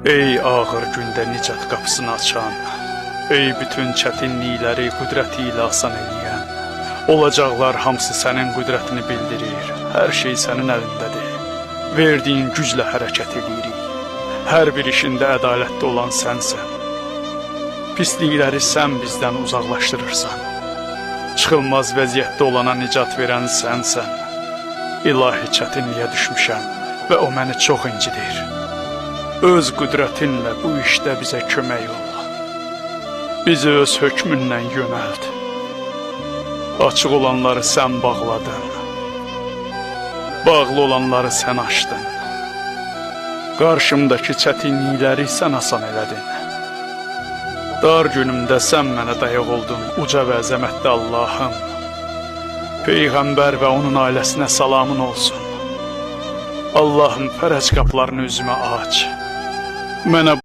Ey ağır gündə nicat qapısını açan, ey bütün çətinlikləri qüdrəti ilə asan eləyən, olacaqlar hamısı sənin qüdrətini bildirir, hər şey sənin əlindədir, verdiyin güclə hərəkət edirik, hər bir işində ədalətli olan sənsən, pislikləri sən bizdən uzaqlaşdırırsan, çıxılmaz vəziyyətdə olana nicat verən sənsən, ilahi çətinliyə düşmüşəm və o məni çox incidir. Öz qüdrətinlə bu işdə bizə kömək ol. Bizi öz hökmündən yönəld. Açıq olanları sən bağladın. Bağlı olanları sən açdın. Qarşımdakı çətinlikləri sən asan elədin. Dar günümdə sən mənə dayaq oldun, uca və əzəmətli Allahım. Peyğəmbər və onun ailəsinə salamın olsun. Allahım, fərəc qapılarını üzümə aç. Mənə